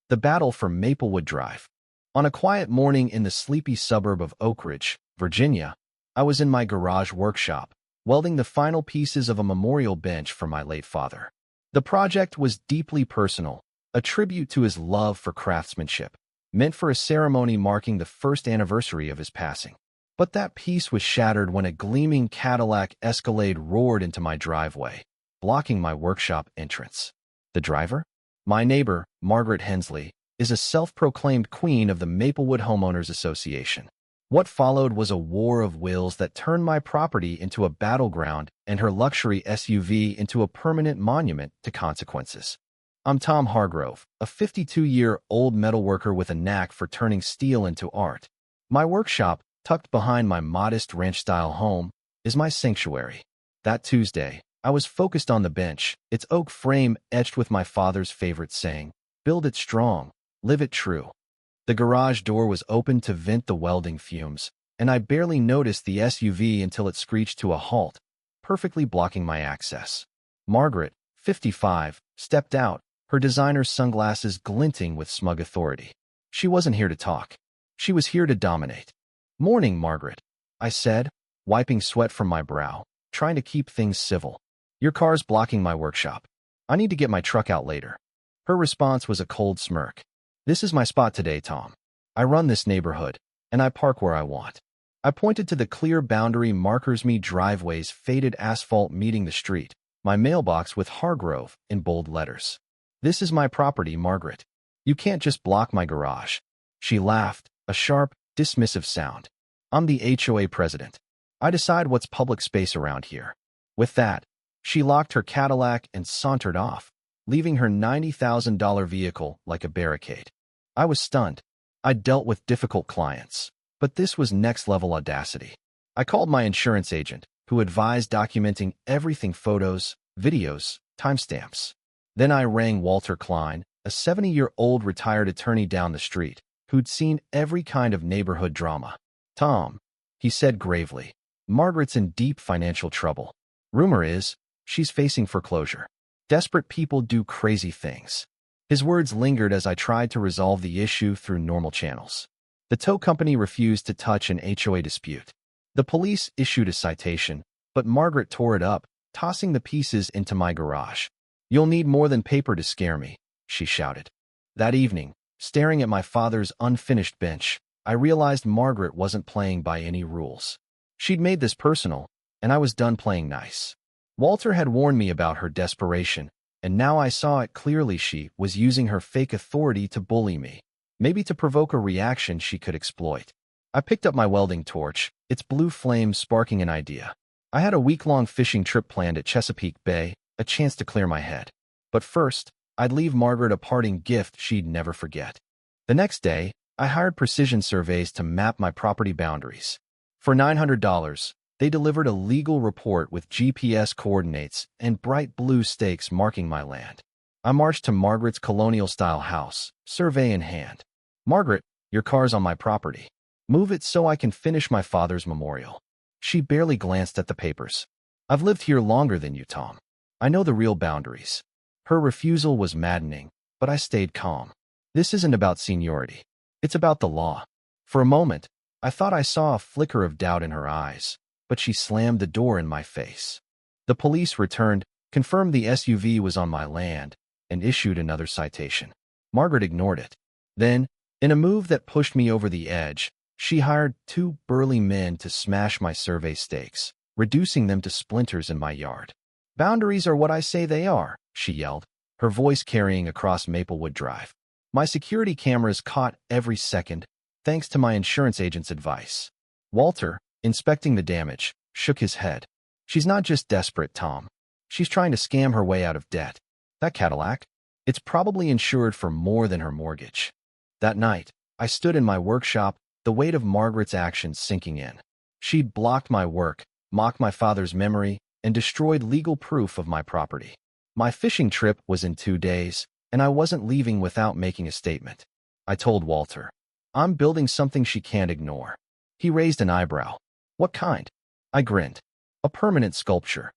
The battle for Maplewood Drive. On a quiet morning in the sleepy suburb of Oak Ridge, Virginia, I was in my garage workshop, welding the final pieces of a memorial bench for my late father. The project was deeply personal, a tribute to his love for craftsmanship, meant for a ceremony marking the first anniversary of his passing. But that piece was shattered when a gleaming Cadillac Escalade roared into my driveway, blocking my workshop entrance. The driver? My neighbor, Margaret Hensley, is a self-proclaimed queen of the Maplewood Homeowners Association. What followed was a war of wills that turned my property into a battleground and her luxury SUV into a permanent monument to consequences. I'm Tom Hargrove, a 52-year-old metalworker with a knack for turning steel into art. My workshop, tucked behind my modest ranch-style home, is my sanctuary. That Tuesday, I was focused on the bench, its oak frame etched with my father's favorite saying, "Build it strong, live it true." The garage door was open to vent the welding fumes, and I barely noticed the SUV until it screeched to a halt, perfectly blocking my access. Margaret, 55, stepped out, her designer sunglasses glinting with smug authority. She wasn't here to talk. She was here to dominate. "Morning, Margaret," I said, wiping sweat from my brow, trying to keep things civil. "Your car's blocking my workshop. I need to get my truck out later." Her response was a cold smirk. "This is my spot today, Tom. I run this neighborhood, and I park where I want." I pointed to the clear boundary markers, me driveway's faded asphalt meeting the street, my mailbox with Hargrove in bold letters. "This is my property, Margaret. You can't just block my garage." She laughed, a sharp, dismissive sound. "I'm the HOA president. I decide what's public space around here." With that, she locked her Cadillac and sauntered off, leaving her $90,000 vehicle like a barricade. I was stunned. I'd dealt with difficult clients, but this was next-level audacity. I called my insurance agent, who advised documenting everything: photos, videos, timestamps. Then I rang Walter Klein, a 70-year-old retired attorney down the street, who'd seen every kind of neighborhood drama. "Tom," he said gravely, "Margaret's in deep financial trouble. Rumor is, she's facing foreclosure. Desperate people do crazy things." His words lingered as I tried to resolve the issue through normal channels. The tow company refused to touch an HOA dispute. The police issued a citation, but Margaret tore it up, tossing the pieces into my garage. "You'll need more than paper to scare me," she shouted. That evening, staring at my father's unfinished bench, I realized Margaret wasn't playing by any rules. She'd made this personal, and I was done playing nice. Walter had warned me about her desperation, and now I saw it clearly. She was using her fake authority to bully me, maybe to provoke a reaction she could exploit. I picked up my welding torch, its blue flame sparking an idea. I had a week-long fishing trip planned at Chesapeake Bay, a chance to clear my head. But first, I'd leave Margaret a parting gift she'd never forget. The next day, I hired precision surveys to map my property boundaries. For $900, they delivered a legal report with GPS coordinates and bright blue stakes marking my land. I marched to Margaret's colonial-style house, survey in hand. "Margaret, your car's on my property. Move it so I can finish my father's memorial." She barely glanced at the papers. "I've lived here longer than you, Tom. I know the real boundaries." Her refusal was maddening, but I stayed calm. "This isn't about seniority. It's about the law." For a moment, I thought I saw a flicker of doubt in her eyes, but she slammed the door in my face. The police returned, confirmed the SUV was on my land, and issued another citation. Margaret ignored it. Then, in a move that pushed me over the edge, she hired two burly men to smash my survey stakes, reducing them to splinters in my yard. "Boundaries are what I say they are," she yelled, her voice carrying across Maplewood Drive. My security cameras caught every second, thanks to my insurance agent's advice. Walter, inspecting the damage, shook his head. "She's not just desperate, Tom. She's trying to scam her way out of debt. That Cadillac? It's probably insured for more than her mortgage." That night, I stood in my workshop, the weight of Margaret's actions sinking in. She'd blocked my work, mocked my father's memory, and destroyed legal proof of my property. My fishing trip was in 2 days, and I wasn't leaving without making a statement. I told Walter, "I'm building something she can't ignore." He raised an eyebrow. "What kind?" I grinned. "A permanent sculpture."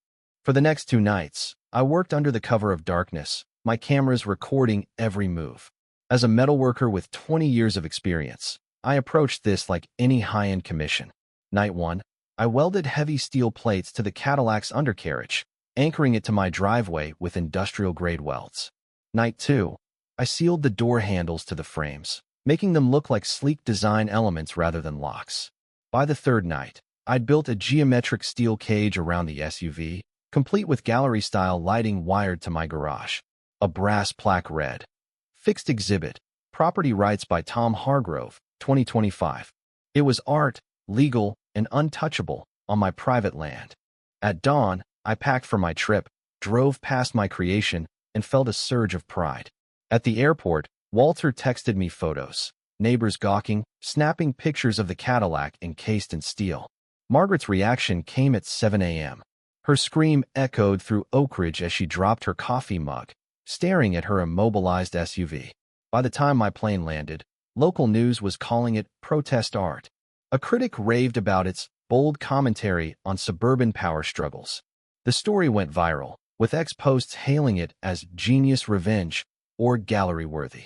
For the next 2 nights, I worked under the cover of darkness, my cameras recording every move. As a metalworker with 20 years of experience, I approached this like any high-end commission. Night 1, I welded heavy steel plates to the Cadillac's undercarriage, anchoring it to my driveway with industrial-grade welds. Night 2, I sealed the door handles to the frames, making them look like sleek design elements rather than locks. By the third night, I'd built a geometric steel cage around the SUV, complete with gallery-style lighting wired to my garage. A brass plaque read, "Fixed Exhibit, Property Rights by Tom Hargrove, 2025. It was art, legal, and untouchable on my private land. At dawn, I packed for my trip, drove past my creation, and felt a surge of pride. At the airport, Walter texted me photos, neighbors gawking, snapping pictures of the Cadillac encased in steel. Margaret's reaction came at 7 a.m. Her scream echoed through Oak Ridge as she dropped her coffee mug, staring at her immobilized SUV. By the time my plane landed, local news was calling it protest art. A critic raved about its bold commentary on suburban power struggles. The story went viral, with ex-posts hailing it as genius revenge or gallery-worthy.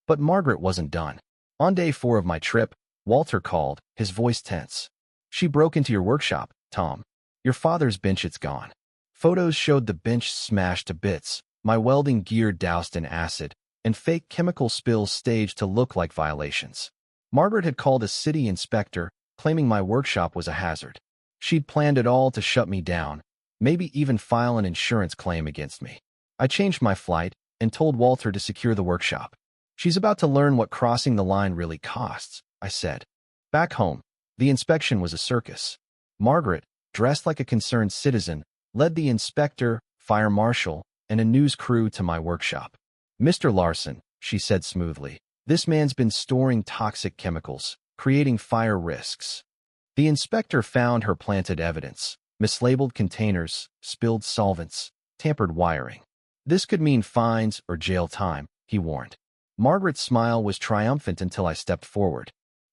But Margaret wasn't done. On day 4 of my trip, Walter called, his voice tense. "She broke into your workshop, Tom. Your father's bench, it's gone." Photos showed the bench smashed to bits, my welding gear doused in acid, and fake chemical spills staged to look like violations. Margaret had called a city inspector, claiming my workshop was a hazard. She'd planned it all to shut me down, maybe even file an insurance claim against me. I changed my flight and told Walter to secure the workshop. "She's about to learn what crossing the line really costs," I said. Back home, the inspection was a circus. Margaret, dressed like a concerned citizen, led the inspector, fire marshal, and a news crew to my workshop. "Mr. Larson," she said smoothly, "this man's been storing toxic chemicals, creating fire risks." The inspector found her planted evidence: mislabeled containers, spilled solvents, tampered wiring. "This could mean fines or jail time," he warned. Margaret's smile was triumphant until I stepped forward.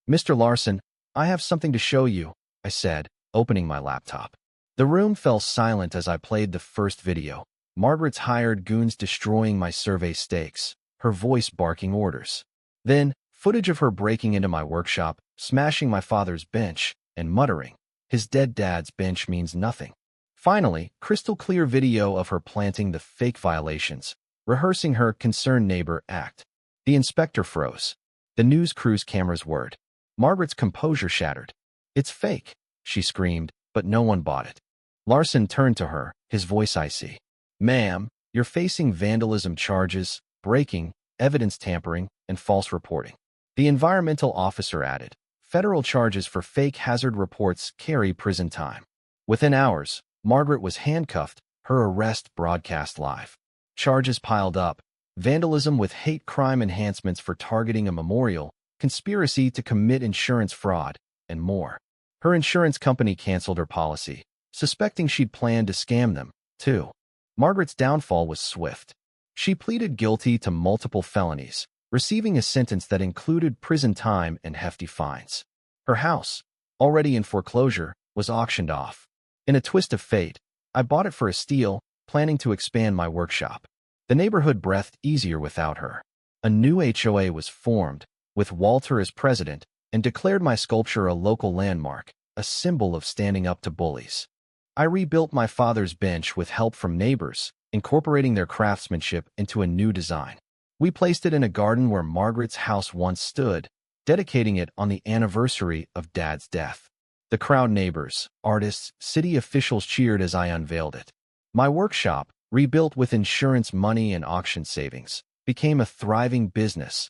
"Mr. Larson, I have something to show you," I said, opening my laptop. The room fell silent as I played the first video. Margaret's hired goons destroying my survey stakes, her voice barking orders. Then, footage of her breaking into my workshop, smashing my father's bench, and muttering, "His dead dad's bench means nothing." Finally, crystal clear video of her planting the fake violations, rehearsing her concerned neighbor act. The inspector froze. The news crew's cameras whirred. Margaret's composure shattered. "It's fake," she screamed, but no one bought it. Larson turned to her, his voice icy. "Ma'am, you're facing vandalism charges, breaking, evidence tampering, and false reporting." The environmental officer added, "Federal charges for fake hazard reports carry prison time." Within hours, Margaret was handcuffed, her arrest broadcast live. Charges piled up: vandalism with hate crime enhancements for targeting a memorial, conspiracy to commit insurance fraud, and more. Her insurance company canceled her policy, suspecting she'd planned to scam them, too. Margaret's downfall was swift. She pleaded guilty to multiple felonies, receiving a sentence that included prison time and hefty fines. Her house, already in foreclosure, was auctioned off. In a twist of fate, I bought it for a steal, planning to expand my workshop. The neighborhood breathed easier without her. A new HOA was formed, with Walter as president, and declared my sculpture a local landmark, a symbol of standing up to bullies. I rebuilt my father's bench with help from neighbors, incorporating their craftsmanship into a new design. We placed it in a garden where Margaret's house once stood, dedicating it on the anniversary of Dad's death. The crowd, neighbors, artists, city officials cheered as I unveiled it. My workshop, rebuilt with insurance money and auction savings, became a thriving business,